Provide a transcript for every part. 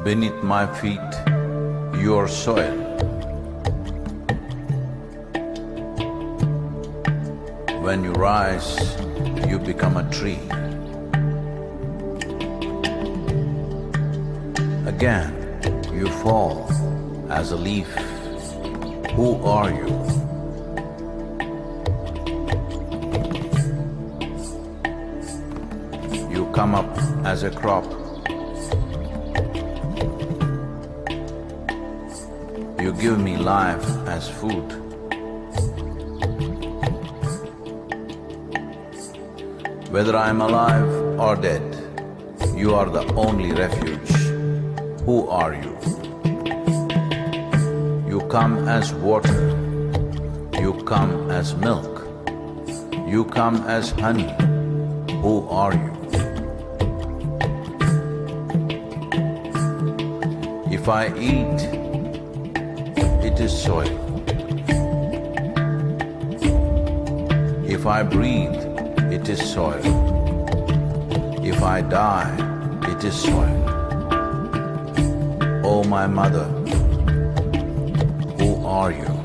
Beneath my feet, your soil. When you rise, you become a tree. Again, you fall as a leaf. Who are you? You come up as a crop. You give me life as food. Whether I am alive or dead, you are the only refuge. Who are you? You come as water. You come as milk. You come as honey. Who are you? If I eat, it is soil. If I breathe, it is soil. If I die, it is soil. Oh, my mother, who are you?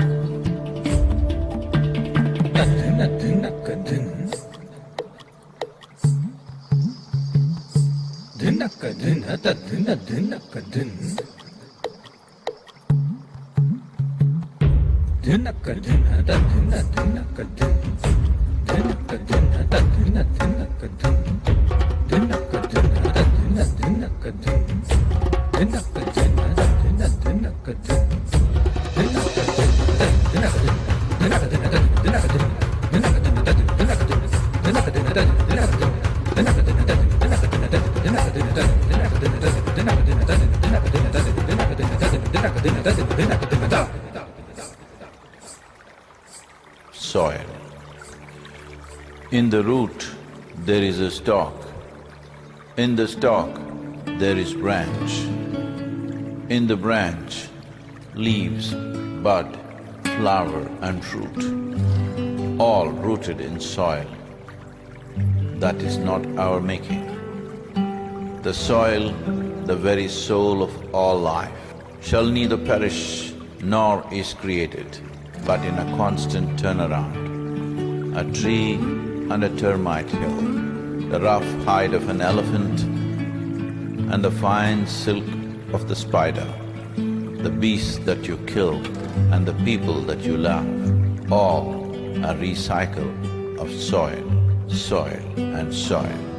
Soil. In the root, there is a stalk. In the stalk, there is branch. In the branch, leaves, bud, flower and fruit, all rooted in soil. That is not our making. The soil, the very soul of all life, shall neither perish nor is created, but in a constant turnaround. A tree and a termite hill, the rough hide of an elephant and the fine silk of the spider, the beasts that you kill and the people that you love, all a recycle of soil, soil and soil.